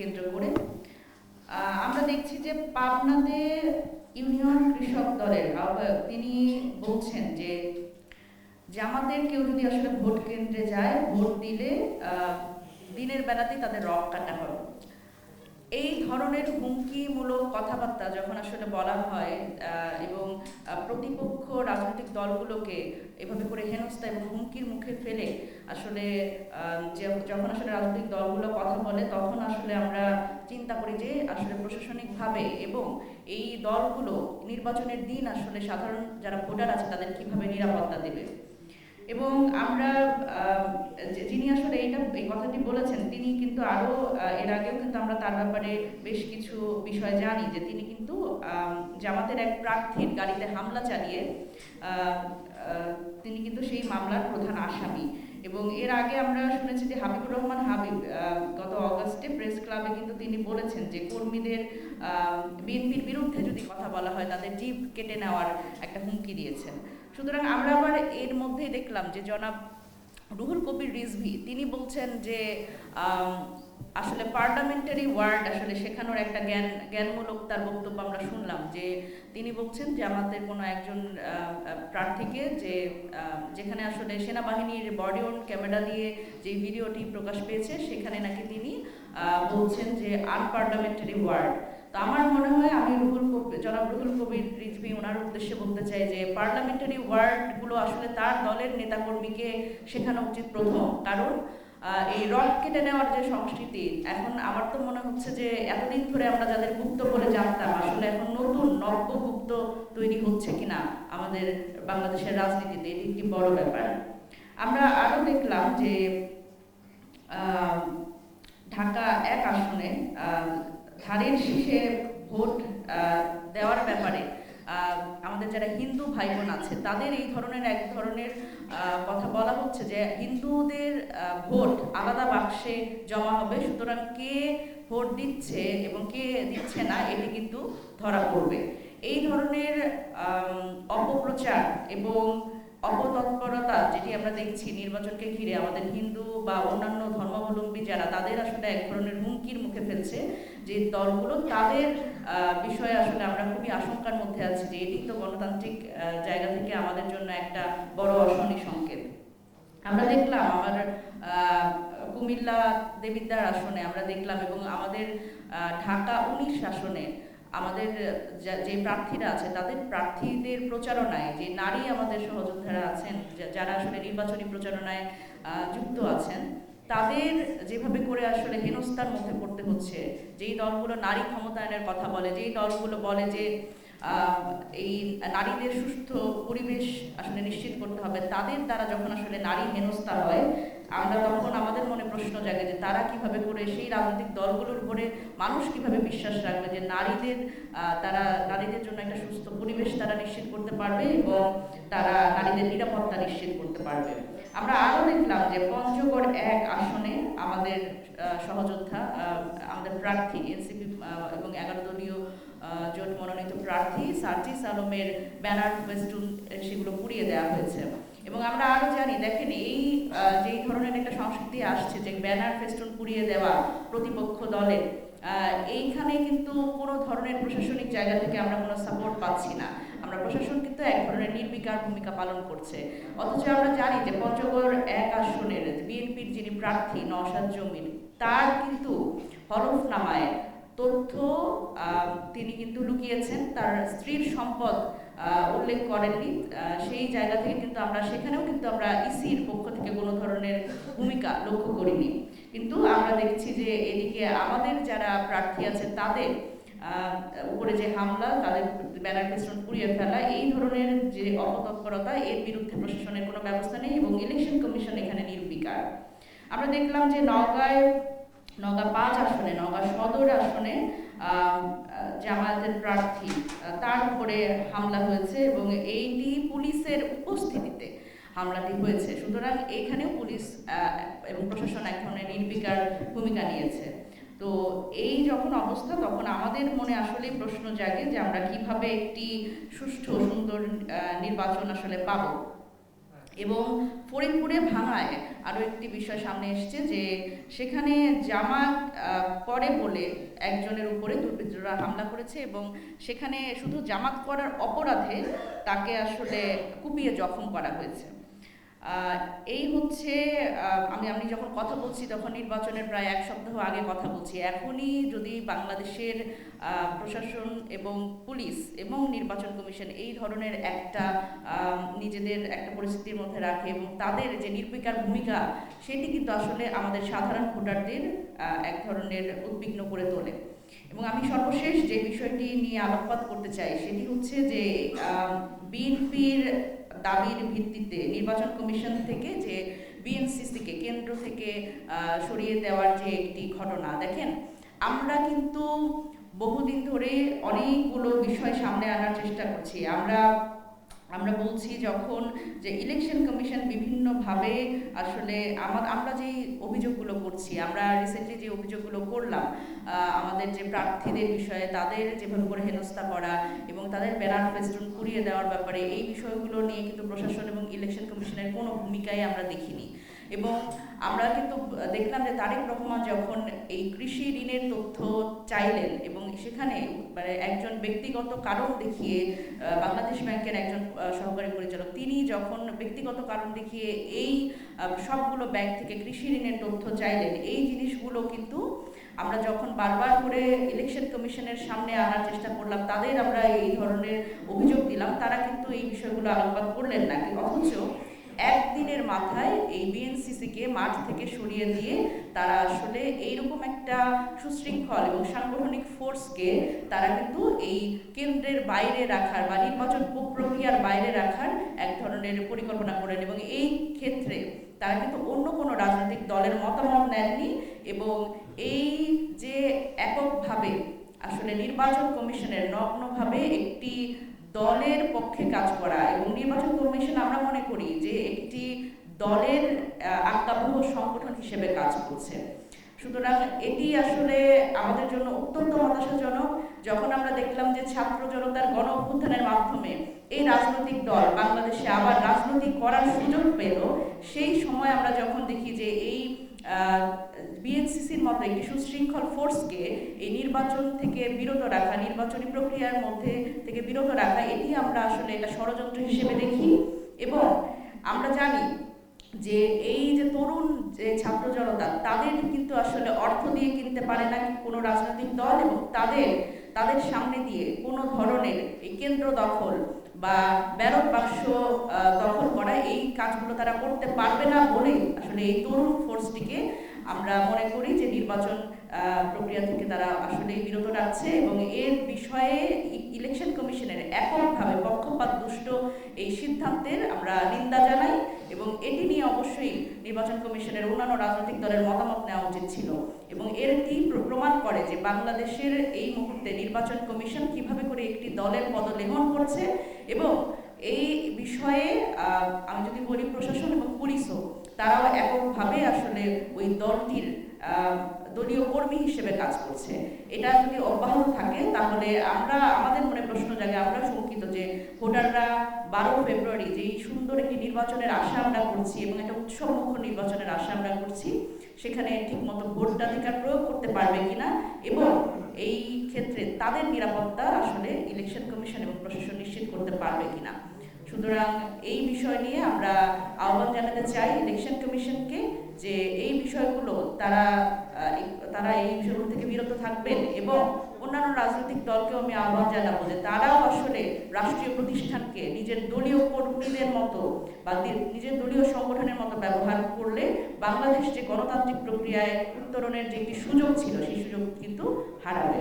কেন্দ্র করে আমরা দেখছি যে পাবনাতে ইউনিয়ন কৃষক দলের আহ্বায়ক তিনি বলছেন যে জামাতের কেউ যদি আসলে ভোট কেন্দ্রে যায়, ভোট দিলে দিনের বেলাতেই তাদের রক কাটা হবে। এই ধরনের হুমকিমূলক কথাবার্তা যখন আসলে বলা হয় এবং প্রতিপক্ষ রাজনৈতিক দলগুলোকে এভাবে করে হেনস্থা এবং হুমকির মুখে ফেলে আসলে যখন আসলে রাজনৈতিক দলগুলো কথা বলে, তখন আসলে আমরা চিন্তা করি যে আসলে প্রশাসনিকভাবে এবং এই দলগুলো নির্বাচনের দিন আসলে সাধারণ যারা ভোটার আছে তাদের কিভাবে নিরাপত্তা দেবে। এবং আমরা যিনি আসলে এই কথাটি বলেছেন, তিনি কিন্তু আরো এর আগেও কিন্তু আমরা তার ব্যাপারে বেশ কিছু বিষয় জানি যে তিনি কিন্তু জামাতের এক প্রার্থীর গাড়িতে হামলা চালিয়ে তিনি কিন্তু সেই মামলার প্রধান আসামি। এবং এর আগে আমরা শুনেছি যে হাবিবুর রহমান হাবিব গত অগাস্টে প্রেস ক্লাবে কিন্তু তিনি বলেছেন যে কর্মীদের বিএনপির বিরুদ্ধে যদি কথা বলা হয় তাদের জিভ কেটে নেওয়ার একটা হুমকি দিয়েছেন। সুতরাং আমরা আবার এর মধ্যেই দেখলাম যে জনাব রুহুল কবির রিজভী তিনি বলছেন যে আসলে পার্লামেন্টারি ওয়ার্ড আসলে শেখানোর একটা জ্ঞানমূলক তার বক্তব্য আমরা শুনলাম, যে তিনি বলছেন যে আমাদের কোনো একজন প্রার্থীকে যেখানে আসলে সেনাবাহিনীর বডি অন ক্যামেরা দিয়ে যে ভিডিওটি প্রকাশ পেয়েছে সেখানে নাকি তিনি বলছেন যে আনপার্লামেন্টারি ওয়ার্ড। তো আমার মনে হয় আমি জনাব রুহুল কবির রিজভী ওনার উদ্দেশ্যে বলতে চাই যে পার্লামেন্টারি ওয়ার্ডগুলো আসলে তার দলের নেতাকর্মীকে শেখানো উচিত প্রথম, কারণ এই রক কেটে নেওয়ার যে সংস্কৃতি, এখন আমার তো মনে হচ্ছে যে এতদিন ধরে আমরা যাদের গুপ্ত বলে জানতাম আসলে এখন নতুন নব্যগুপ্ত তৈরি হচ্ছে কিনা আমাদের বাংলাদেশের রাজনীতিতে, এটি একটি বড় ব্যাপার। আমরা আরো দেখলাম যে ঢাকা 1 আসনে ধানের শীষে ভোট দেওয়ার ব্যাপারে আমাদের যারা হিন্দু ভাই বোন আছে তাদের এই ধরনের এক ধরনের কথা বলা হচ্ছে যে হিন্দুদের ভোট আলাদা বাক্সে জমা হবে, সুতরাং কে ভোট দিচ্ছে এবং কে দিচ্ছে না এটি কিন্তু ধরা পড়বে। এই ধরনের অপপ্রচার এবং অপতৎপরতা যেটি আমরা দেখছি নির্বাচনকে ঘিরে আমাদের হিন্দু বা অন্যান্য ধর্মাবলম্বী যারা, তাদের আসলে এক ধরনের হুমকির মুখে ফেলছে যে দলগুলো, তাদের বিষয়ে আসলে আমরা খুবই আশঙ্কার মধ্যে আছি যে এটি তো গণতান্ত্রিক জায়গা থেকে আমাদের জন্য একটা বড় অশনি সংকেত। আমরা দেখলাম আমার কুমিল্লা দেবিদ্বার আসনে আমরা দেখলাম এবং আমাদের ঢাকা 19 আসনে আমাদের যে প্রার্থীরা আছে তাদের প্রার্থীদের প্রচারণায় যে নারী আমাদের সহযোদ্ধারা আছেন যারা আসলে নির্বাচনী প্রচারণায় যুক্ত আছেন, তাদের যেভাবে করে আসলে হেনস্থার মুখে পড়তে হচ্ছে। যেই দলগুলো নারী ক্ষমতায়নের কথা বলে, যেই দলগুলো বলে যে এই নারীদের সুস্থ পরিবেশ আসলে নিশ্চিত করতে হবে, তাদের দ্বারা যখন আসলে নারী হেনস্থা হয়, আমরা তখন আমাদের মনে প্রশ্ন জাগে যে তারা কিভাবে করে সেই রাজনৈতিক দলগুলোর উপরে মানুষ কিভাবে বিশ্বাস রাখবে যে তারা নারীদের জন্য একটা সুস্থ পরিবেশ তারা নিশ্চিত করতে পারবে এবং তারা নারীদের নিরাপত্তা নিশ্চিত করতে পারবে। আমরা আরো দেখলাম যে পঞ্চগড় 1 আসনে আমাদের সহযোদ্ধা আমাদের প্রার্থী এনসিপি এবং 11 দলীয় জোট মনোনীত প্রার্থী সার্জিস আলমের ব্যানার ফেস্টুন সেগুলো পুড়িয়ে দেওয়া হয়েছে। এবং আমরা আরো জানি, দেখেন এই যে ধরনের একটা সংস্কৃতি আসছে যে ব্যানার ফেস্টুন পুড়িয়ে দেওয়া প্রতিপক্ষ দলের, এইখানে কিন্তু কোনো ধরনের প্রশাসনিক জায়গা থেকে আমরা কোনো সাপোর্ট পাচ্ছি না। আমরা প্রশাসন কিন্তু এক ধরনের নির্বিকার ভূমিকা পালন করছে, অথচ আমরা জানি যে পঞ্চগড় 1 আসনের বিএনপির যিনি প্রার্থী নওশাদ জমির, তার কিন্তু হলফনামায় তথ্য তিনি কিন্তু লুকিয়েছেন, তার স্ত্রীর সম্পদ উল্লেখ করেননি। সেই জায়গা থেকে কিন্তু সেখানেও কিন্তু আমরা ইসির পক্ষ থেকে কোনো ধরনের ভূমিকা লক্ষ্য করিনি। কিন্তু আমরা দেখছি যে এদিকে আমাদের যারা প্রার্থী আছে তাদের উপরে যে হামলা, তাদের ব্যানার ফেস্টুন পুড়িয়ে ফেলা, এই ধরনের যে অপতৎপরতা, এর বিরুদ্ধে প্রশাসনের কোনো ব্যবস্থা নেই এবং ইলেকশন কমিশন এখানে নির্বিকার। আমরা দেখলাম যে নওগাঁ 5 আসনে, নওগাঁ সদর আসনে জামায়াতের প্রার্থী তার উপরে হামলা হয়েছে এবং এইটি পুলিশের উপস্থিতিতে হামলাটি হয়েছে। সুতরাং এখানেও পুলিশ এবং প্রশাসন এক ধরনের নির্বিকার ভূমিকা নিয়েছে। তো এই যখন অবস্থা, তখন আমাদের মনে আসলে প্রশ্ন জাগে যে আমরা কিভাবে একটি সুষ্ঠু সুন্দর নির্বাচন আসলে পাবো। এবং ফরিদপুরে ভাঙায় আরও একটি বিষয় সামনে এসছে যে সেখানে জামাত করে বলে একজনের উপরে দুর্বৃত্তরা হামলা করেছে এবং সেখানে শুধু জামাত করার অপরাধে তাকে আসলে কুপিয়ে জখম করা হয়েছে। এই হচ্ছে আমি যখন কথা বলছি তখন নির্বাচনের প্রায় 1 সপ্তাহ আগে কথা বলছি। এখনই যদি বাংলাদেশের প্রশাসন এবং পুলিশ এবং নির্বাচন কমিশন এই ধরনের একটা নিজেদের একটা পরিস্থিতির মধ্যে রাখে এবং তাদের যে নির্বিকার ভূমিকা সেটি কিন্তু আসলে আমাদের সাধারণ ভোটারদের এক ধরনের উদ্বিগ্ন করে তোলে। এবং আমি সর্বশেষ যে বিষয়টি নিয়ে আলোকপাত করতে চাই সেটি হচ্ছে যে বিএনপির দাবির ভিত্তিতে নির্বাচন কমিশন থেকে যে বিএনসিসিকে কেন্দ্র থেকে সরিয়ে দেওয়ার যে একটি ঘটনা, দেখেন আমরা কিন্তু বহুদিন ধরে অনেকগুলো বিষয় সামনে আনার চেষ্টা করছি। আমরা বলছি যখন যে ইলেকশন কমিশন বিভিন্নভাবে আসলে আমরা যে অভিযোগগুলো করছি, আমরা রিসেন্টলি যে অভিযোগগুলো করলাম আমাদের যে প্রার্থীদের বিষয়ে তাদের যেভাবে করে হেনস্থা করা এবং তাদের ব্যানার ফেস্টুন পুড়িয়ে দেওয়ার ব্যাপারে এই বিষয়গুলো নিয়ে কিন্তু প্রশাসন এবং ইলেকশন কমিশনের কোনো ভূমিকাই আমরা দেখিনি। এবং আমরা কিন্তু দেখলাম যে তারেক রহমান যখন এই কৃষি ঋণের তথ্য চাইলেন এবং সেখানে মানে একজন ব্যক্তিগত কারণ দেখিয়ে বাংলাদেশ ব্যাংকের একজন সহকারী পরিচালক তিনি যখন ব্যক্তিগত কারণ দেখিয়ে এই সবগুলো ব্যাংক থেকে কৃষি ঋণের তথ্য চাইলেন, এই জিনিসগুলো কিন্তু আমরা যখন বারবার করে ইলেকশন কমিশনের সামনে আনার চেষ্টা করলাম, তাদের আমরা এই ধরনের অভিযোগ দিলাম, তারা কিন্তু এই বিষয়গুলো আলোকপাত করলেন না। অথচ একদিনের মাথায় এই বিএনসিসিকে মাঠ থেকে সরিয়ে দিয়ে তারা আসলে এইরকম একটা সুশৃঙ্খল এবং সাংগঠনিক ফোর্সকে তারা কিন্তু এই কেন্দ্রের বাইরে রাখার বা নির্বাচন প্রক্রিয়ার বাইরে রাখার এক ধরনের পরিকল্পনা করেন এবং এই ক্ষেত্রে তারা কিন্তু অন্য কোনো রাজনৈতিক দলের মতামত নেননি এবং এই যে এককভাবে আসলে নির্বাচন কমিশনের নগ্নভাবে একটি দলের পক্ষে কাজ করা এবং নির্বাচন কমিশন আমরা মনে করি যে একটি দলের আজ্ঞাবহ সংগঠন হিসেবে কাজ করছে। সুতরাং এটি আসলে আমাদের জন্য অত্যন্ত হতাশাজনক। যখন আমরা দেখলাম যে ছাত্র জনতার গণ অভ্যুত্থানের মাধ্যমে এই রাজনৈতিক দল বাংলাদেশে আবার রাজনীতি করার সুযোগ পেল, সেই সময় আমরা যখন দেখি যে এই বিএনসিসির মতো একটি সুশৃঙ্খল ফোর্সকে এই নির্বাচন থেকে বিরত রাখা, নির্বাচনী প্রক্রিয়ার মধ্যে থেকে বিরত রাখা, এটি আমরা আসলে এটা ষড়যন্ত্র হিসেবে দেখি। এবং আমরা জানি যে এই যে তরুণ যে ছাত্র জনতা তাদের কিন্তু আসলে অর্থ দিয়ে কিনতে পারে না কোনো রাজনৈতিক দল এবং তাদের সামনে দিয়ে কোনো ধরনের এই কেন্দ্র দখল বা ব্যালট বাক্স দখল করা এই কাজগুলো তারা করতে পারবে না বলেই আসলে এই তরুণ ফোর্সটিকে আমরা মনে করি যে নির্বাচন প্রক্রিয়া থেকে তারা আসলে বিরত রাখছে এবং এর বিষয়ে ইলেকশন কমিশনের এককভাবে পক্ষপাত দুষ্ট এই সিদ্ধান্তের আমরা নিন্দা জানাই এবং এটি নিয়ে অবশ্যই নির্বাচন কমিশনের অন্যান্য রাজনৈতিক দলের মতামত নেওয়া উচিত ছিল। এবং এটি প্রমাণ করে যে বাংলাদেশের এই মুহূর্তে নির্বাচন কমিশন কিভাবে করে একটি দলের পদলেহন করছে এবং এই বিষয়ে আমি যদি বলি প্রশাসন এবং পুলিশও তারাও এককভাবে আসলে ওই দলটির দলীয় কর্মী হিসেবে কাজ করছে। এটা যদি অব্যাহত থাকে তাহলে আমাদের মনে প্রশ্ন জাগে, আমরা শঙ্কিত যে ভোটাররা 12 ফেব্রুয়ারি যে সুন্দর একটি নির্বাচনের আশা আমরা করছি এবং একটা উৎসবমুখর নির্বাচনের আশা আমরা করছি, সেখানে ঠিকমতো ভোটাধিকার প্রয়োগ করতে পারবে কিনা এবং এই ক্ষেত্রে তাদের নিরাপত্তা আসলে ইলেকশন কমিশন এবং প্রশাসন নিশ্চিত করতে পারবে কিনা। সুতরাং এই বিষয় নিয়ে আমরা আহ্বান জানাতে চাই ইলেকশন কমিশনকে যে এই বিষয়গুলো তারা এই বিষয়গুলো থেকে বিরত থাকবেন এবং অন্যান্য রাজনৈতিক দলকেও আমি আহ্বান জানাবো যে তারাও আসলে রাষ্ট্রীয় প্রতিষ্ঠানকে নিজের দলীয় কর্মীদের মতো বা নিজের দলীয় সংগঠনের মতো ব্যবহার করলে বাংলাদেশ যে গণতান্ত্রিক প্রক্রিয়ায় উত্তরণের যে একটি সুযোগ ছিল সেই সুযোগ কিন্তু হারাবে।